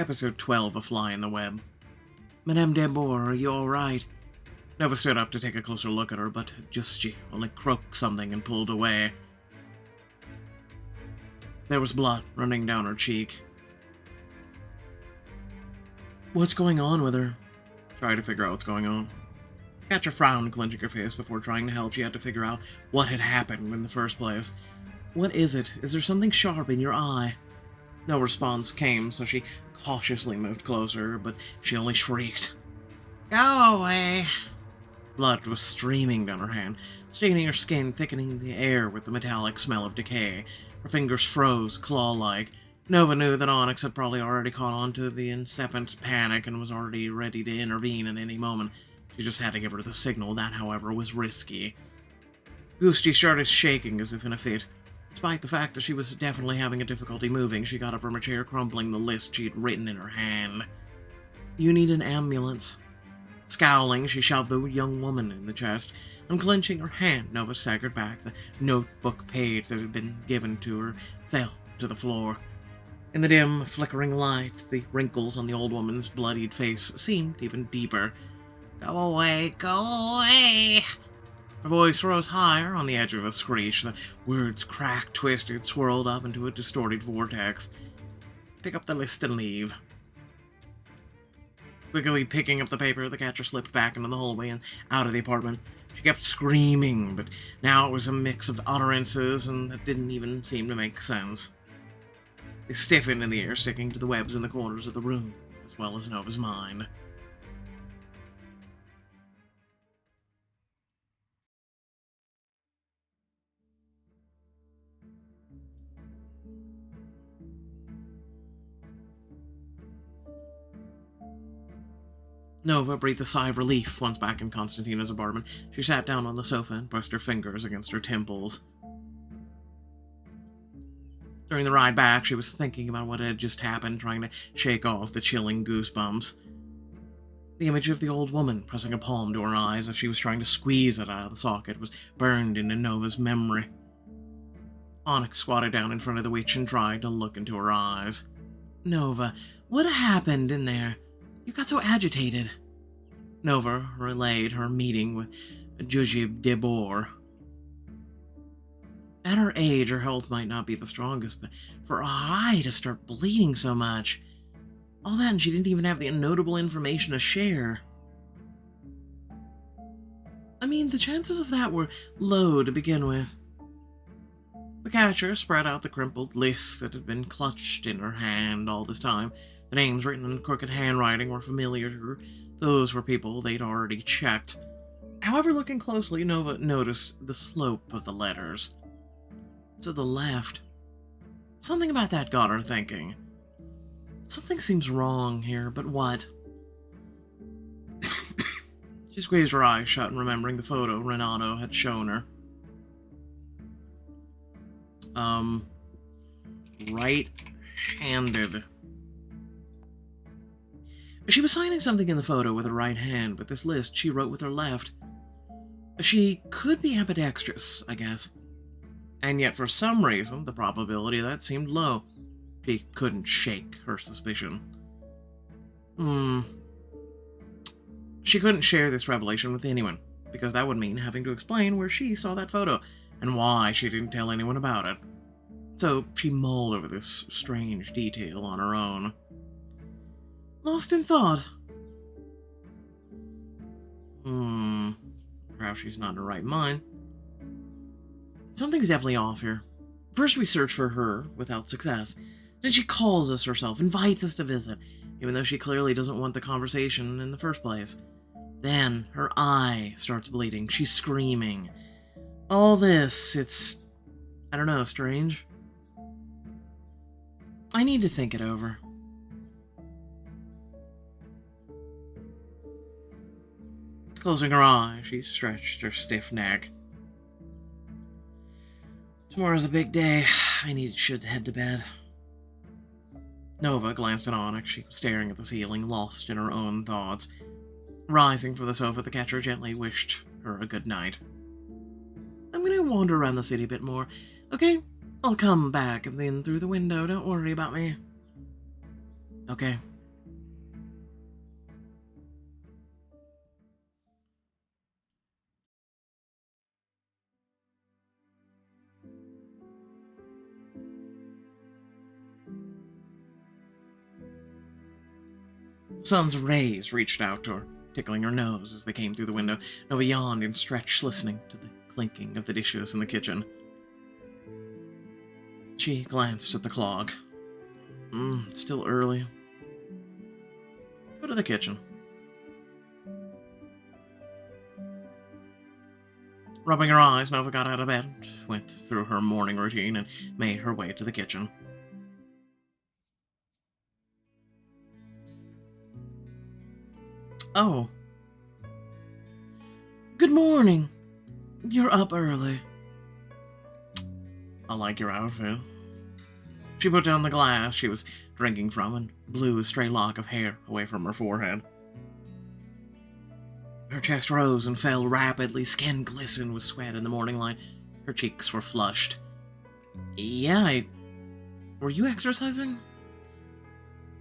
Episode 12 of Fly in the Web. Madame Debord, are you alright? Nova stood up to take a closer look at her, but she only croaked something and pulled away. There was blood running down her cheek. What's going on with her? Try to figure out what's going on. Catcher frowned, clenching her face before trying to help. She had to figure out what had happened in the first place. What is it? Is there something sharp in your eye? No response came, so she cautiously moved closer, but she only shrieked. Go away! Blood was streaming down her hand, staining her skin, thickening the air with the metallic smell of decay. Her fingers froze, claw-like. Nova knew that Onyx had probably already caught on to the incipient panic and was already ready to intervene at any moment. She just had to give her the signal. That, however, was risky. Gusti started shaking as if in a fit. Despite the fact that she was definitely having a difficulty moving, she got up from her chair, crumpling the list she'd written in her hand. You need an ambulance. Scowling, she shoved the young woman in the chest. Unclenching her hand, Nova staggered back. The notebook page that had been given to her fell to the floor. In the dim, flickering light, the wrinkles on the old woman's bloodied face seemed even deeper. Go away, go away! Her voice rose higher on the edge of a screech. The words cracked, twisted, swirled up into a distorted vortex. Pick up the list and leave. Quickly picking up the paper, the catcher slipped back into the hallway and out of the apartment. She kept screaming, but now it was a mix of utterances and that didn't even seem to make sense. They stiffened in the air, sticking to the webs in the corners of the room, as well as Nova's mind. Nova breathed a sigh of relief once back in Constantina's apartment. She sat down on the sofa and pressed her fingers against her temples. During the ride back, she was thinking about what had just happened, trying to shake off the chilling goosebumps. The image of the old woman pressing a palm to her eyes as she was trying to squeeze it out of the socket was burned into Nova's memory. Onyx squatted down in front of the witch and tried to look into her eyes. Nova, what happened in there? You got so agitated. Nova relayed her meeting with Jujib Debord. At her age, her health might not be the strongest, but for her eye to start bleeding so much. All that, and she didn't even have the notable information to share. I mean, the chances of that were low to begin with. The catcher spread out the crumpled list that had been clutched in her hand all this time. The names written in crooked handwriting were familiar to her. Those were people they'd already checked. However, looking closely, Nova noticed the slope of the letters. To the left. Something about that got her thinking. Something seems wrong here, but what? She squeezed her eyes shut, remembering the photo Renato had shown her. Right-handed. She was signing something in the photo with her right hand, but this list she wrote with her left. She could be ambidextrous, I guess. And yet, for some reason, the probability of that seemed low. She couldn't shake her suspicion. She couldn't share this revelation with anyone, because that would mean having to explain where she saw that photo, and why she didn't tell anyone about it. So she mulled over this strange detail on her own. Lost in thought. Perhaps she's not in her right mind. Something's definitely off here. First we search for her, without success. Then she calls us herself, invites us to visit, even though she clearly doesn't want the conversation in the first place. Then her eye starts bleeding. She's screaming. All this, it's, I don't know, strange. I need to think it over. Closing her eyes, she stretched her stiff neck. Tomorrow's a big day. should head to bed. Nova glanced at Onyx. She was staring at the ceiling, lost in her own thoughts. Rising from the sofa, the catcher gently wished her a good night. I'm gonna wander around the city a bit more, okay? I'll come back and then through the window. Don't worry about me. Okay. The sun's rays reached out to her, tickling her nose as they came through the window. Nova yawned and stretched, listening to the clinking of the dishes in the kitchen. She glanced at the clock. It's still early. Go to the kitchen. Rubbing her eyes, Nova got out of bed, went through her morning routine, and made her way to the kitchen. Oh. Good morning. You're up early. I like your outfit. She put down the glass she was drinking from and blew a stray lock of hair away from her forehead. Her chest rose and fell rapidly, skin glistened with sweat in the morning light. Her cheeks were flushed. Yeah, Were you exercising?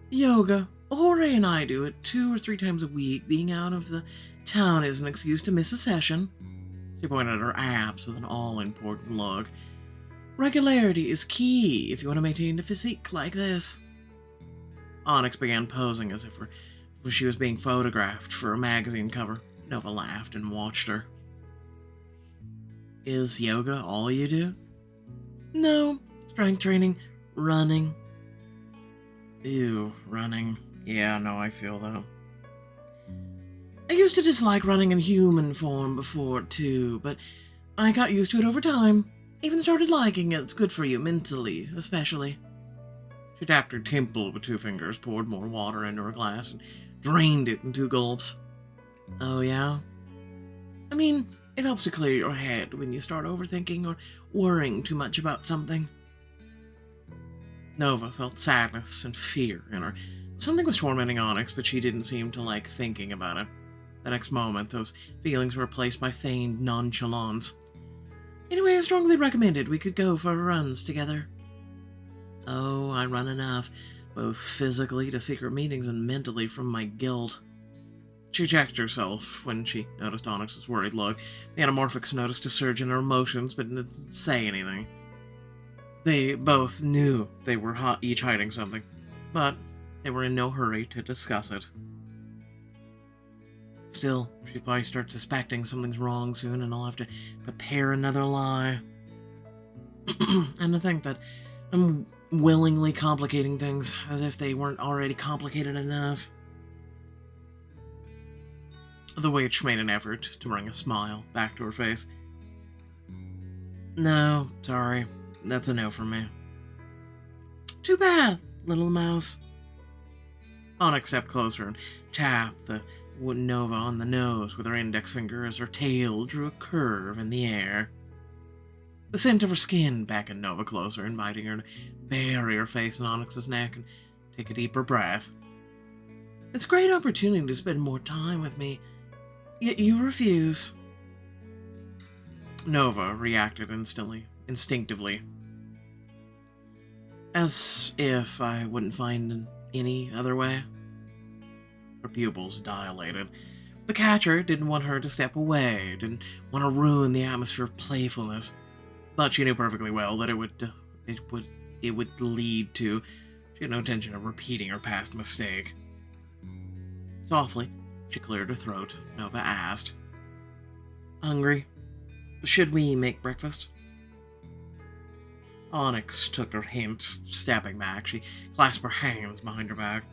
Yoga. Jorge and I do it 2 or 3 times a week. Being out of the town is an excuse to miss a session. She pointed at her abs with an all-important look. Regularity is key if you want to maintain a physique like this. Onyx began posing as if she was being photographed for a magazine cover. Nova laughed and watched her. Is yoga all you do? No, strength training, running. Ew, running. Yeah, no, I feel that. I used to dislike running in human form before, too, but I got used to it over time. Even started liking it. It's good for you, mentally, especially. She tapped her temple with 2 fingers, poured more water into her glass, and drained it in 2 gulps. Oh, yeah? I mean, it helps to clear your head when you start overthinking or worrying too much about something. Nova felt sadness and fear in her. Something was tormenting Onyx, but she didn't seem to like thinking about it. The next moment, those feelings were replaced by feigned nonchalance. Anyway, I strongly recommended we could go for runs together. Oh, I run enough, both physically to secret meetings and mentally from my guilt. She checked herself when she noticed Onyx's worried look. The Anamorphics noticed a surge in her emotions, but didn't say anything. They both knew they were each hiding something, but they were in no hurry to discuss it. Still, she'd probably start suspecting something's wrong soon, and I'll have to prepare another lie. And to think that I'm willingly complicating things, as if they weren't already complicated enough. The witch made an effort to bring a smile back to her face. No, sorry. That's a no from me. Too bad, little mouse. Onyx stepped closer and tapped the Nova on the nose with her index finger as her tail drew a curve in the air. The scent of her skin beckoned Nova closer, inviting her to bury her face in Onyx's neck and take a deeper breath. It's a great opportunity to spend more time with me, yet you refuse. Nova reacted instinctively. As if I wouldn't find any other way. Her pupils dilated. The catcher didn't want her to step away, didn't want to ruin the atmosphere of playfulness, but she knew perfectly well that it would lead to. She had no intention of repeating her past mistake. Softly, she cleared her throat. Nova asked, "Hungry? Should we make breakfast?" Onyx took her hint, stepping back. She clasped her hands behind her back.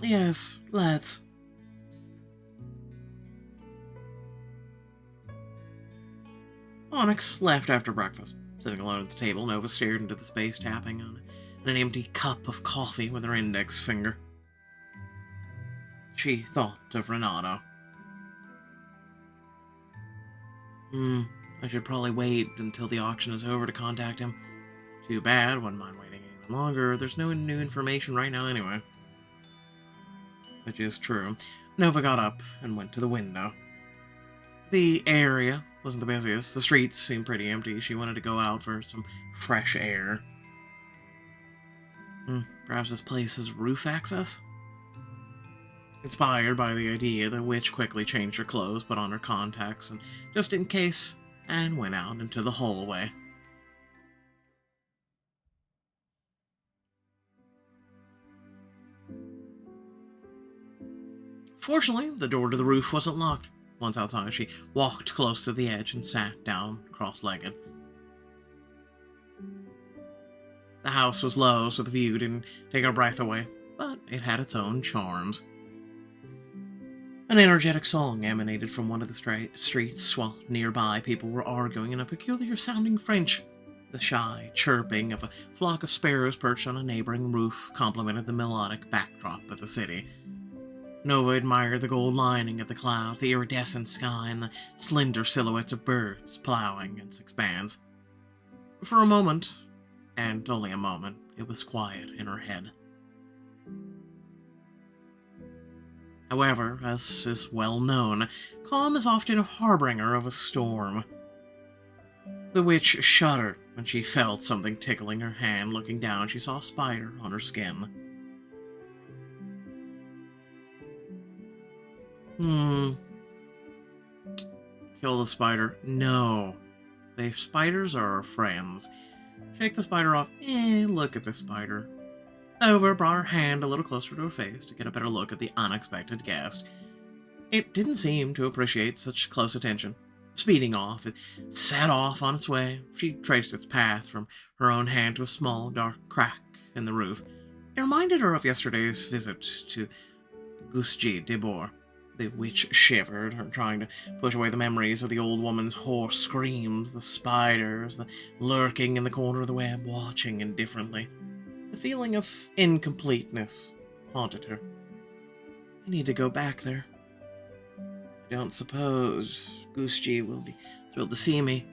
Yes, let's. Onyx left after breakfast. Sitting alone at the table, Nova stared into the space, tapping on an empty cup of coffee with her index finger. She thought of Renato. I should probably wait until the auction is over to contact him. Too bad, wouldn't mind waiting even longer. There's no new information right now anyway. Which is true. Nova got up and went to the window. The area wasn't the busiest. The streets seemed pretty empty. She wanted to go out for some fresh air. Perhaps this place has roof access? Inspired by the idea, the witch quickly changed her clothes, put on her contacts, and just in case, and went out into the hallway. Fortunately, the door to the roof wasn't locked. Once outside, she walked close to the edge and sat down cross-legged. The house was low, so the view didn't take her breath away, but it had its own charms. An energetic song emanated from one of the streets, while nearby people were arguing in a peculiar-sounding French. The shy chirping of a flock of sparrows perched on a neighboring roof complemented the melodic backdrop of the city. Nova admired the gold lining of the clouds, the iridescent sky, and the slender silhouettes of birds plowing its expanse. For a moment, and only a moment, it was quiet in her head. However, as is well known, calm is often a harbinger of a storm. The witch shuddered when she felt something tickling her hand. Looking down, she saw a spider on her skin. Kill the spider? No. The spiders are our friends. Shake the spider off. Look at the spider. Nova brought her hand a little closer to her face to get a better look at the unexpected guest. It didn't seem to appreciate such close attention. Speeding off, it set off on its way. She traced its path from her own hand to a small, dark crack in the roof. It reminded her of yesterday's visit to Gusji Debor. The witch shivered, her trying to push away the memories of the old woman's hoarse screams, the spiders, the lurking in the corner of the web, watching indifferently. The feeling of incompleteness haunted her. I need to go back there. I don't suppose Gusji will be thrilled to see me.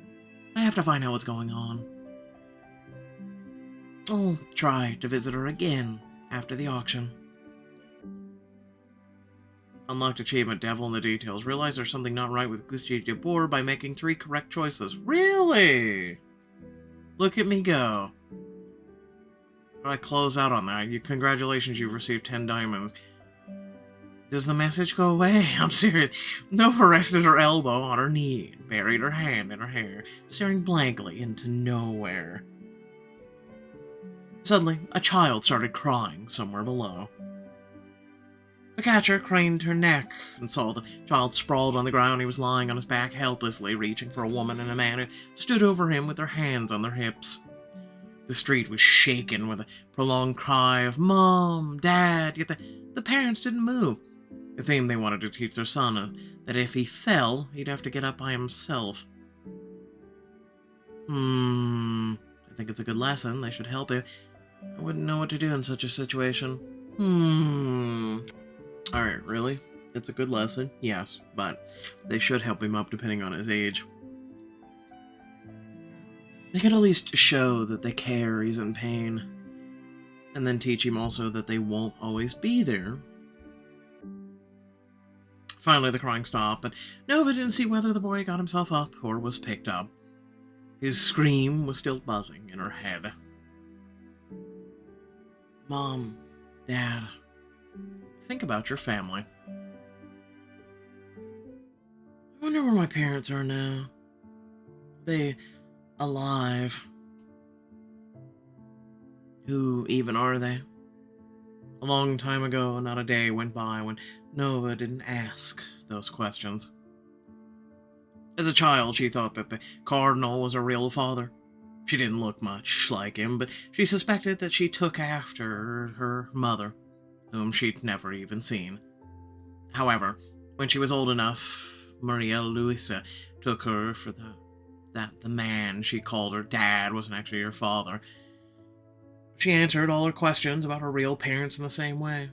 I have to find out what's going on. I'll try to visit her again after the auction. Unlocked achievement, Devil in the Details. Realize there's something not right with Gusji Debor by making 3 correct choices. Really? Look at me go. How do I close out on that? Congratulations, you've received 10 diamonds. Does the message go away? I'm serious. Nova rested her elbow on her knee and buried her hand in her hair, staring blankly into nowhere. Suddenly, a child started crying somewhere below. The catcher craned her neck and saw the child sprawled on the ground. He was lying on his back, helplessly reaching for a woman and a man who stood over him with their hands on their hips. The street was shaken with a prolonged cry of Mom, Dad, yet the parents didn't move. It seemed they wanted to teach their son that if he fell, he'd have to get up by himself. I think it's a good lesson. They should help him. I wouldn't know what to do in such a situation. Alright, really? It's a good lesson? Yes, but they should help him up depending on his age. They could at least show that they care he's in pain, and then teach him also that they won't always be there. Finally, the crying stopped, but Nova didn't see whether the boy got himself up or was picked up. His scream was still buzzing in her head. Mom, Dad, think about your family. I wonder where my parents are now. Are they alive? Who even are they? A long time ago, not a day went by when Nova didn't ask those questions. As a child, she thought that the Cardinal was a real father. She didn't look much like him, but she suspected that she took after her mother, whom she'd never even seen. However, when she was old enough, Maria Luisa took her for that the man she called her dad wasn't actually her father. She answered all her questions about her real parents in the same way.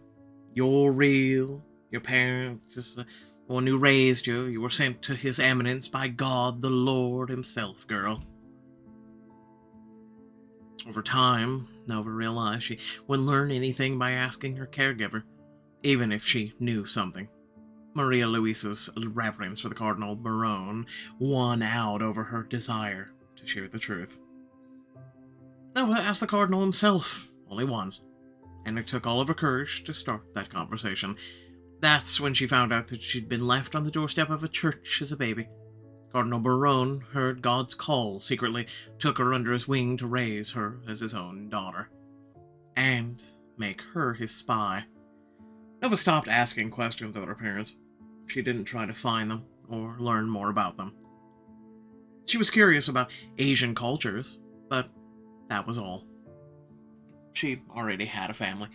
You're real. Your parents is the one who raised you. You were sent to His Eminence by God the Lord himself, girl. Over time, Nova realized she wouldn't learn anything by asking her caregiver, even if she knew something. Maria Luisa's reverence for the Cardinal Baron won out over her desire to share the truth. Nova asked the Cardinal himself, only once, and it took all of her courage to start that conversation. That's when she found out that she'd been left on the doorstep of a church as a baby. Cardinal Baron heard God's call, secretly took her under his wing to raise her as his own daughter, and make her his spy. Nova stopped asking questions about her parents. She didn't try to find them or learn more about them. She was curious about Asian cultures, but that was all. She already had a family,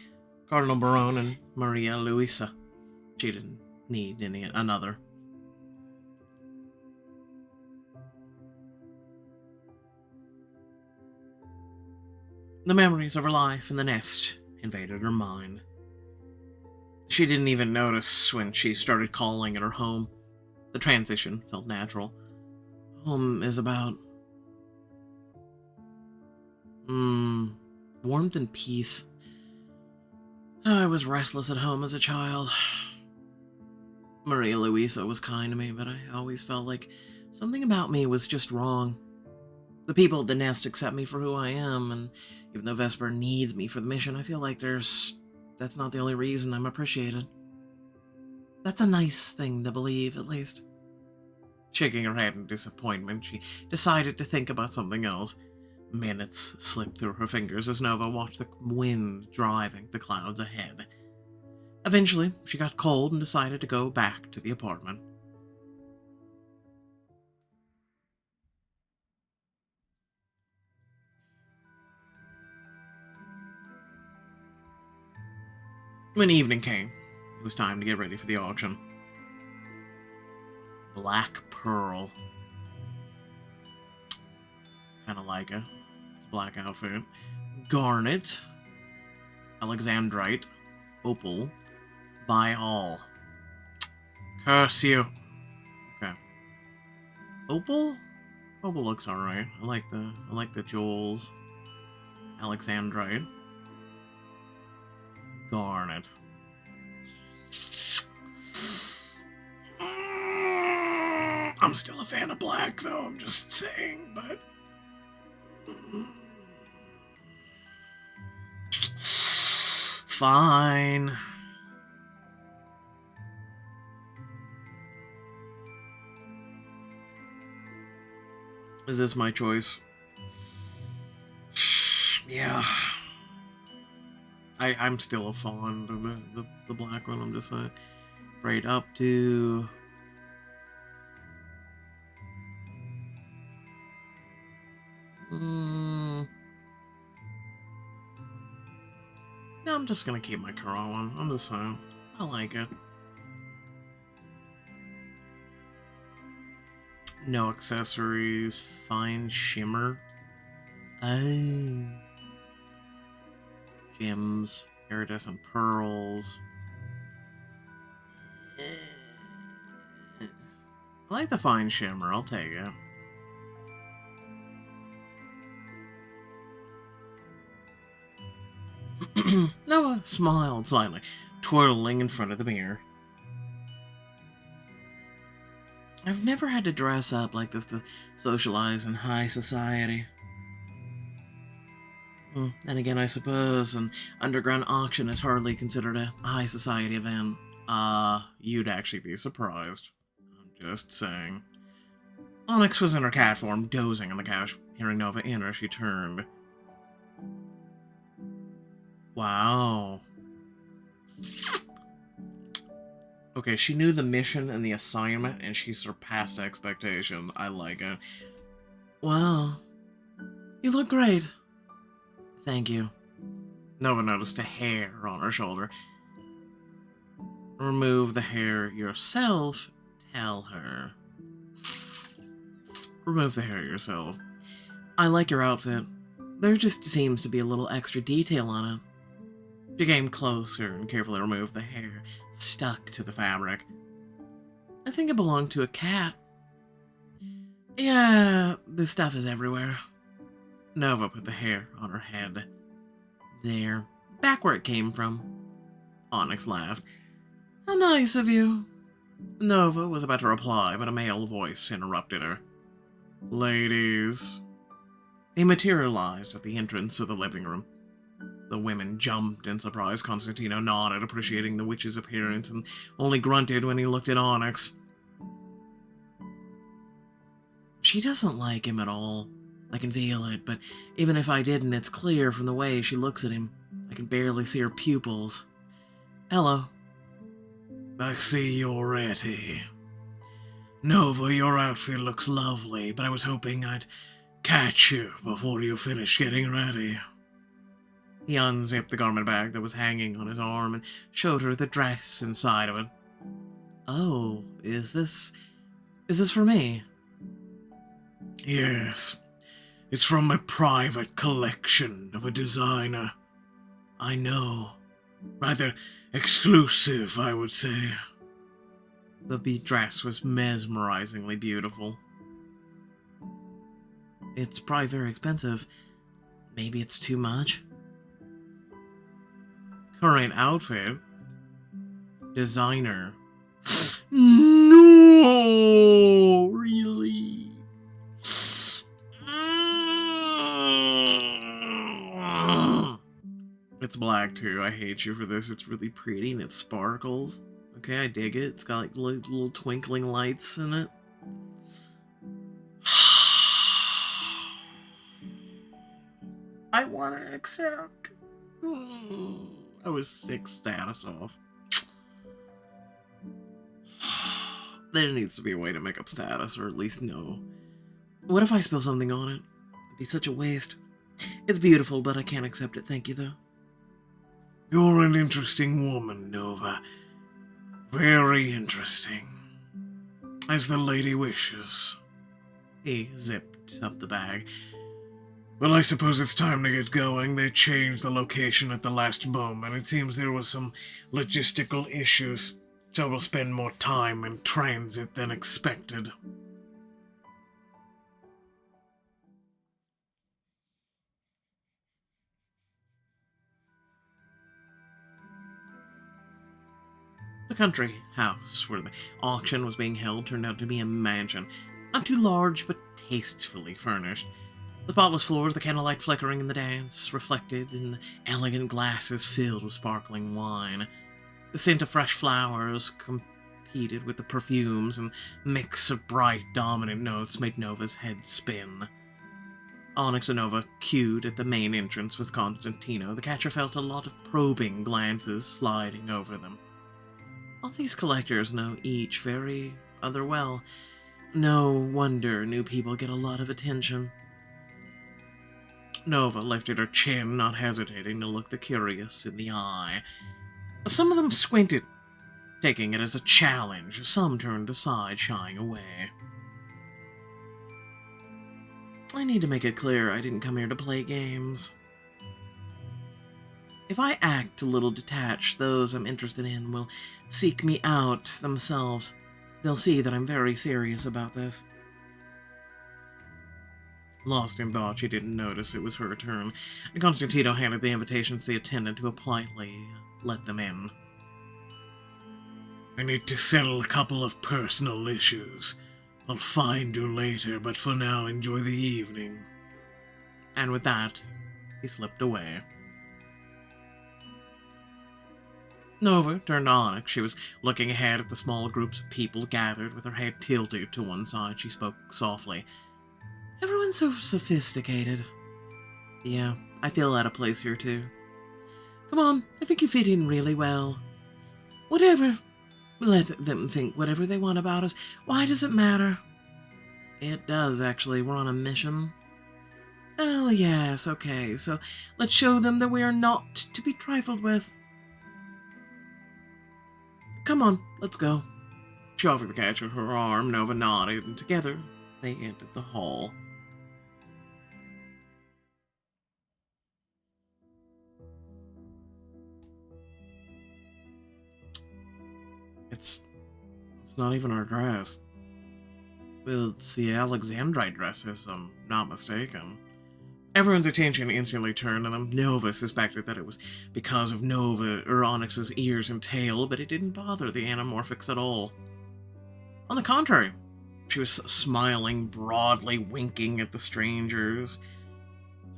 Cardinal Barone and Maria Luisa. She didn't need another. The memories of her life in the nest invaded her mind. She didn't even notice when she started calling it her home. The transition felt natural. Home is about warmth and peace. I was restless at home as a child. Maria Luisa was kind to me, but I always felt like something about me was just wrong. The people at the nest accept me for who I am, and even though Vesper needs me for the mission, I feel like that's not the only reason I'm appreciated. That's a nice thing to believe, at least. Shaking her head in disappointment, she decided to think about something else. Minutes slipped through her fingers as Nova watched the wind driving the clouds ahead. Eventually, she got cold and decided to go back to the apartment. When evening came, it was time to get ready for the auction. Black Pearl. Kinda like it. It's a black outfit. Garnet. Alexandrite. Opal. Buy all. Curse you. Okay. Opal? Opal looks alright. I like the jewels. Alexandrite. Garnet. I'm still a fan of black, though, I'm just saying, but... Fine. Is this my choice? Yeah. I'm still a fond of the black one, I'm just saying. Right up to... No, I'm just gonna keep my current one. I'm just saying. I like it. No accessories. Fine shimmer. Oh. Gems. Iridescent pearls. I like the fine shimmer. I'll take it. Noah smiled slightly, twirling in front of the mirror. I've never had to dress up like this to socialize in high society. Then again, I suppose an underground auction is hardly considered a high society event. You'd actually be surprised. I'm just saying. Onyx was in her cat form, dozing on the couch. Hearing Nova enter, she turned. Wow. Okay, she knew the mission and the assignment, and she surpassed expectation. I like it. Wow. You look great. Thank you. Nova noticed a hair on her shoulder. Remove the hair yourself, tell her. Remove the hair yourself. I like your outfit. There just seems to be a little extra detail on it. She came closer and carefully removed the hair stuck to the fabric. I think it belonged to a cat. Yeah, this stuff is everywhere. Nova put the hair on her head. There, back where it came from. Onyx laughed. How nice of you. Nova was about to reply, but a male voice interrupted her. Ladies. He materialized at the entrance of the living room. The women jumped in surprise. Constantino nodded, appreciating the witch's appearance, and only grunted when he looked at Onyx. She doesn't like him at all. I can feel it, but even if I didn't, it's clear from the way she looks at him. I can barely see her pupils. Hello. I see you're ready. Nova, your outfit looks lovely, but I was hoping I'd catch you before you finish getting ready. He unzipped the garment bag that was hanging on his arm and showed her the dress inside of it. Oh, is this for me? Yes. It's from my private collection of a designer I know. Rather exclusive, I would say. The dress was mesmerizingly beautiful. It's probably very expensive. Maybe it's too much. Current outfit. Designer. No! Really? It's black too. I hate you for this. It's really pretty and it sparkles. Okay, I dig it. It's got like little twinkling lights in it. I want to accept. I was 6 status off. There needs to be a way to make up status, or at least know. What if I spill something on it? It'd be such a waste. It's beautiful, but I can't accept it. Thank you, though. You're an interesting woman, Nova. Very interesting. As the lady wishes. He zipped up the bag. Well, I suppose it's time to get going. They changed the location at the last moment. It seems there was some logistical issues, so we'll spend more time in transit than expected. The country house where the auction was being held turned out to be a mansion. Not too large, but tastefully furnished. The spotless floors, the candlelight flickering in the dance, reflected in the elegant glasses filled with sparkling wine. The scent of fresh flowers competed with the perfumes, and mix of bright, dominant notes made Nova's head spin. Onyx and Nova queued at the main entrance with Constantino. The catcher felt a lot of probing glances sliding over them. All these collectors know each very other well. No wonder new people get a lot of attention. Nova lifted her chin, not hesitating to look the curious in the eye. Some of them squinted, taking it as a challenge. Some turned aside, shying away. I need to make it clear I didn't come here to play games. If I act a little detached, those I'm interested in will seek me out themselves. They'll see that I'm very serious about this. Lost in thought, she didn't notice it was her turn, and Constantino handed the invitation to the attendant, who politely let them in. I need to settle a couple of personal issues. I'll find you later, but for now, enjoy the evening. And with that, he slipped away. Nova turned to Onyx. She was looking ahead at the small groups of people gathered, with her head tilted to one side. She spoke softly. Everyone's so sophisticated. Yeah, I feel out of place here too. Come on, I think you fit in really well. Whatever. Let them think whatever they want about us. Why does it matter? It does, actually. We're on a mission. Oh, yes, okay. So let's show them that we are not to be trifled with. Come on, let's go. She offered the catcher her arm. Nova nodded, and together they entered the hall. It's not even our dress. Well, it's the Alexandrite dress, if I'm not mistaken. Everyone's attention instantly turned to them. Nova suspected that it was because of Onyx's ears and tail, but it didn't bother the Anamorphics at all. On the contrary, she was smiling broadly, winking at the strangers.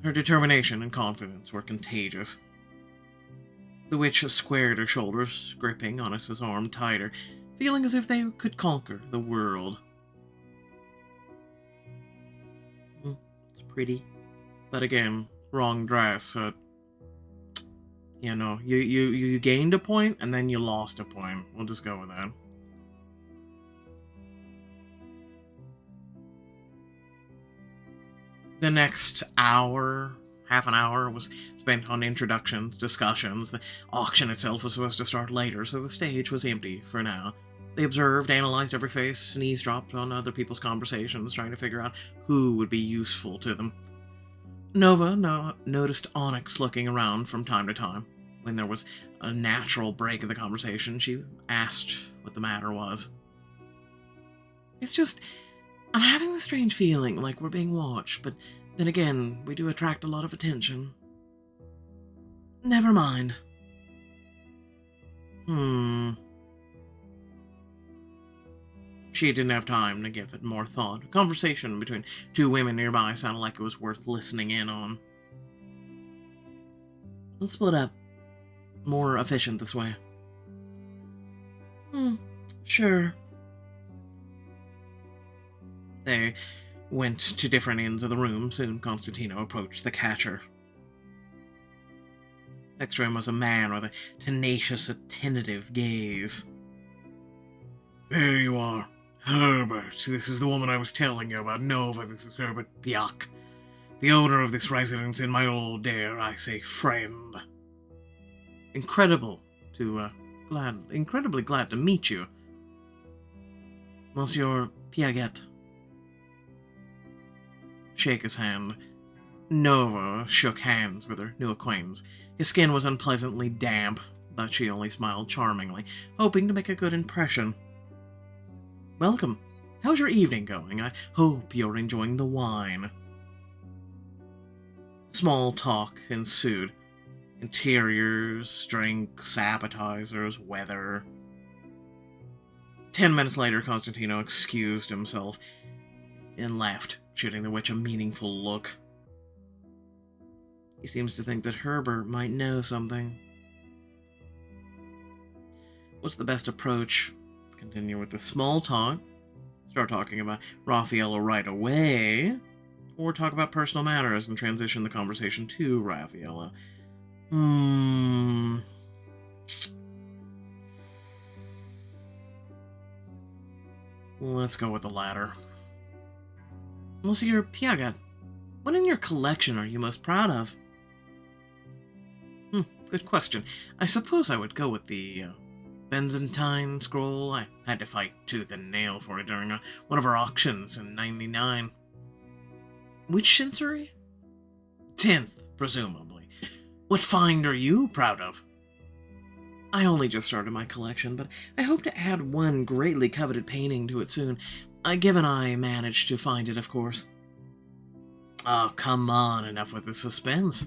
Her determination and confidence were contagious. The witch squared her shoulders, gripping Onyx's arm tighter, feeling as if they could conquer the world. It's pretty. But again, wrong dress. Yeah, no, you gained a point and then you lost a point. We'll just go with that. The next hour, half an hour, was spent on introductions, discussions. The auction itself was supposed to start later, so the stage was empty for now. They observed, analyzed every face, and eavesdropped on other people's conversations, trying to figure out who would be useful to them. Nova noticed Onyx looking around from time to time. When there was a natural break in the conversation, she asked what the matter was. It's just, I'm having the strange feeling like we're being watched, but then again, we do attract a lot of attention. Never mind. She didn't have time to give it more thought. A conversation between two women nearby sounded like it was worth listening in on. Let's split up. More efficient this way. Sure. They went to different ends of the room. Soon Constantino approached the catcher. Next to him was a man with a tenacious, attentive gaze. There you are. Herbert. This is the woman I was telling you about. Nova, this is Herbert Piak, the owner of this residence and my old, dare I say, friend. Incredibly glad to meet you. Monsieur Piaget. Shake his hand. Nova shook hands with her new acquaintance. His skin was unpleasantly damp, but she only smiled charmingly, hoping to make a good impression. Welcome. How's your evening going? I hope you're enjoying the wine. Small talk ensued. Interiors, drinks, appetizers, weather. 10 minutes later, Constantino excused himself and left, shooting the witch a meaningful look. He seems to think that Herbert might know something. What's the best approach? Continue with the small talk, start talking about Raffaello right away, or talk about personal matters and transition the conversation to Raffaello. Let's go with the latter. Monsieur Piaget, what in your collection are you most proud of? Good question. I suppose I would go with the Byzantine scroll. I had to fight tooth and nail for it during one of our auctions in '99. Which century? 10th, presumably. What find are you proud of? I only just started my collection, but I hope to add one greatly coveted painting to it soon, given I managed to find it, of course. Oh, come on, enough with the suspense.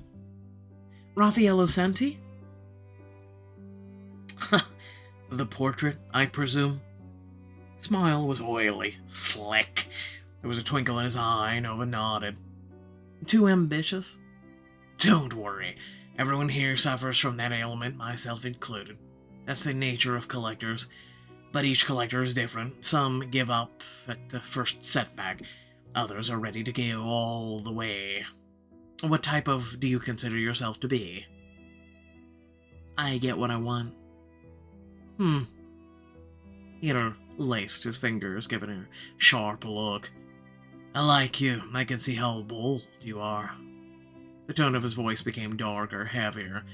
Raffaello Santi? The portrait, I presume? Smile was oily, slick. There was a twinkle in his eye. Nova nodded. Too ambitious? Don't worry. Everyone here suffers from that ailment, myself included. That's the nature of collectors. But each collector is different. Some give up at the first setback. Others are ready to go all the way. What type of do you consider yourself to be? I get what I want. He interlaced his fingers, giving her a sharp look. I like you. I can see how bold you are. The tone of his voice became darker, heavier.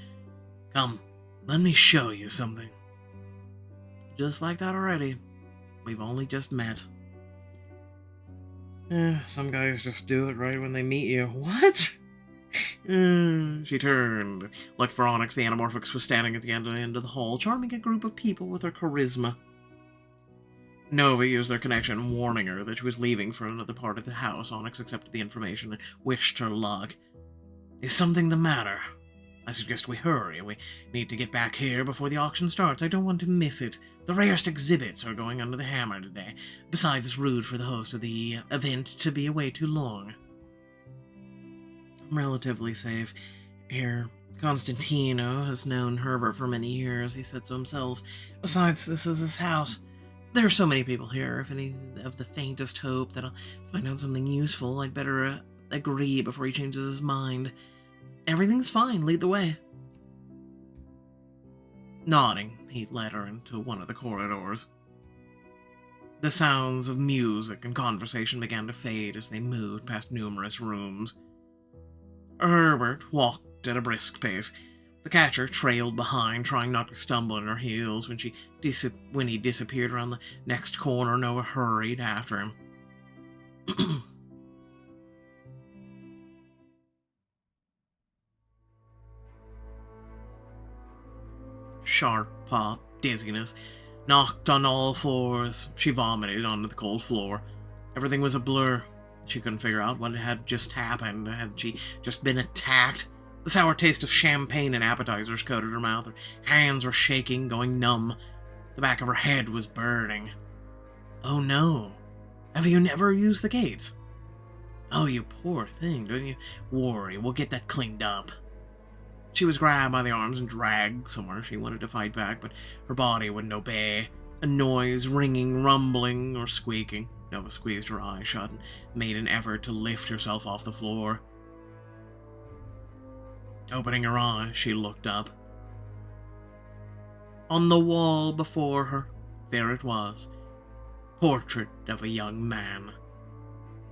Come, let me show you something. Just like that already. We've only just met. Some guys just do it right when they meet you. What? She turned, looked for Onyx. The Anamorphix was standing at the end of the hall, charming a group of people with her charisma. Nova used their connection, warning her that she was leaving for another part of the house. Onyx accepted the information and wished her luck. Is something the matter? I suggest we hurry. We need to get back here before the auction starts. I don't want to miss it. The rarest exhibits are going under the hammer today. Besides, it's rude for the host of the event to be away too long. I'm relatively safe here. Constantino has known Herbert for many years, he said so himself. Besides, this is his house. There are so many people here. If any of the faintest hope that I'll find out something useful, I'd better agree before he changes his mind. Everything's fine. Lead the way. Nodding, he led her into one of the corridors. The sounds of music and conversation began to fade as they moved past numerous rooms. Herbert walked at a brisk pace. The catcher trailed behind, trying not to stumble on her heels when he disappeared around the next corner. Nova hurried after him. Sharp pop, dizziness, knocked on all fours. She vomited onto the cold floor. Everything was a blur. She couldn't figure out what had just happened. Had she just been attacked? The sour taste of champagne and appetizers coated her mouth. Her hands were shaking, going numb. The back of her head was burning. Oh no. Have you never used the gates? Oh, you poor thing, don't you worry, we'll get that cleaned up. She was grabbed by the arms and dragged somewhere. She wanted to fight back, but her body wouldn't obey. A noise, ringing, rumbling, or squeaking. Nova squeezed her eyes shut and made an effort to lift herself off the floor. Opening her eyes, she looked up. On the wall before her, there it was. Portrait of a young man.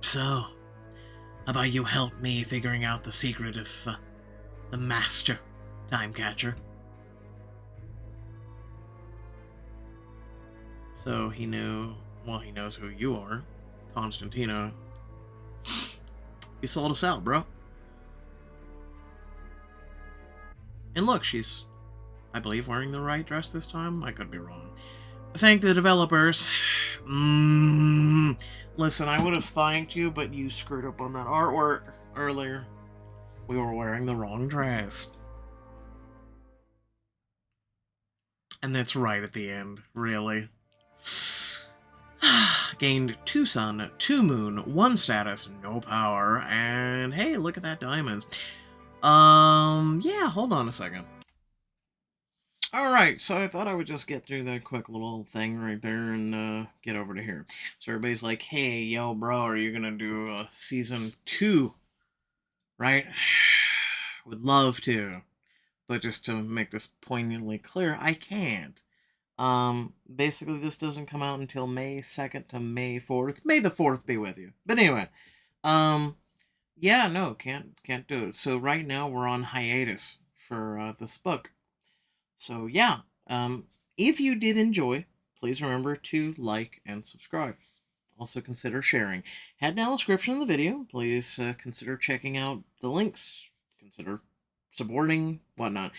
So, how about you help me figuring out the secret of, the master time catcher? So he knew, well, he knows who you are. Constantino. You sold us out, bro. And look, she's, I believe, wearing the right dress this time. I could be wrong. Thank the developers. Listen, I would have thanked you, but you screwed up on that artwork earlier. We were wearing the wrong dress. And that's right at the end, really. Gained 2 sun, 2 moon, 1 status, no power, and hey, look at that diamonds. Yeah, hold on a second. Alright, so I thought I would just get through that quick little thing right there and get over to here. So everybody's like, hey, yo, bro, are you gonna do season 2? Right? Would love to. But just to make this poignantly clear, I can't. Basically, this doesn't come out until May 2nd to May 4th. May the 4th be with you. But anyway, yeah, no, can't do it. So right now we're on hiatus for this book. So yeah, if you did enjoy, please remember to like and subscribe. Also consider sharing. Head down the description of the video. Please consider checking out the links. Consider supporting, whatnot.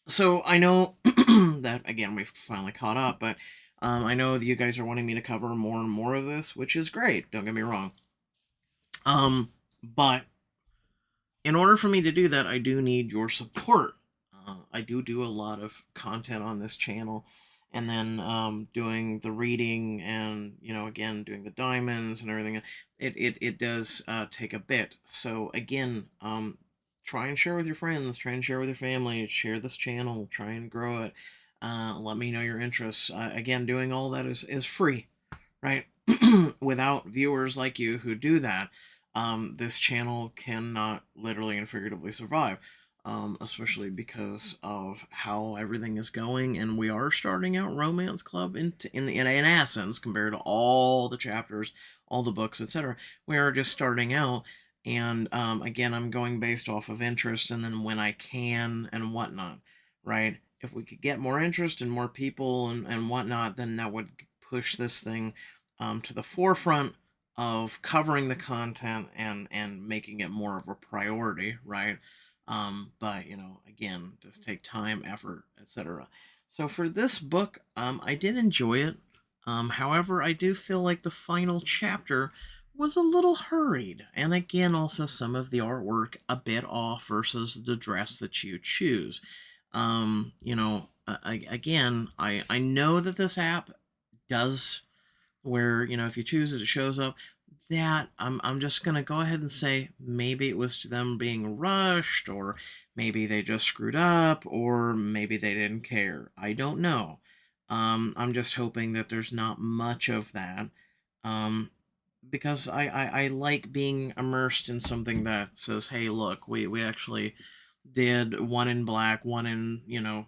So I know that, again, we've finally caught up, but I know that you guys are wanting me to cover more and more of this, which is great, don't get me wrong. But in order for me to do that, I do need your support. I do a lot of content on this channel, and then doing the reading and, you know, again, doing the diamonds and everything. It does take a bit. So again, try and share with your friends, try and share with your family, share this channel, try and grow it. Let me know your interests. Again, doing all that is free, right? Without viewers like you who do that, this channel cannot literally and figuratively survive. Especially because of how everything is going, and we are starting out Romance Club in essence, compared to all the chapters, all the books, etc. We are just starting out, and again, I'm going based off of interest, and then when I can and whatnot, right? If we could get more interest and more people and whatnot, then that would push this thing to the forefront of covering the content and making it more of a priority, right? But, you know, again, just take time, effort, etc. So for this book, I did enjoy it. However, I do feel like the final chapter was a little hurried. And again, also some of the artwork a bit off versus the dress that you choose. You know, again, I know that this app does where, you know, if you choose it, it shows up. That I'm just gonna go ahead and say maybe it was them being rushed, or maybe they just screwed up, or maybe they didn't care. I don't know. I'm just hoping that there's not much of that. Because I like being immersed in something that says, hey, look, we actually did one in black, one in, you know,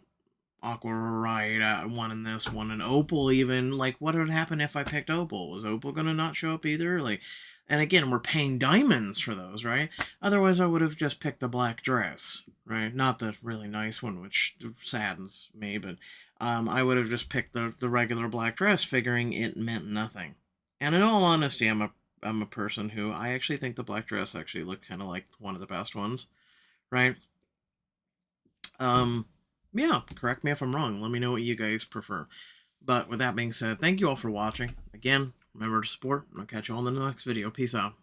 Aquarite, one in this, one in Opal even. Like, what would happen if I picked Opal? Was Opal gonna not show up either? Like, and again, we're paying diamonds for those, right? Otherwise, I would have just picked the black dress, right? Not the really nice one, which saddens me, but I would have just picked the regular black dress, figuring it meant nothing. And in all honesty, I'm a person who I actually think the black dress actually looked kind of like one of the best ones, right? Um, yeah, correct me if I'm wrong. Let me know what you guys prefer. But with that being said, thank you all for watching. Again, remember to support, and I'll catch you all in the next video. Peace out.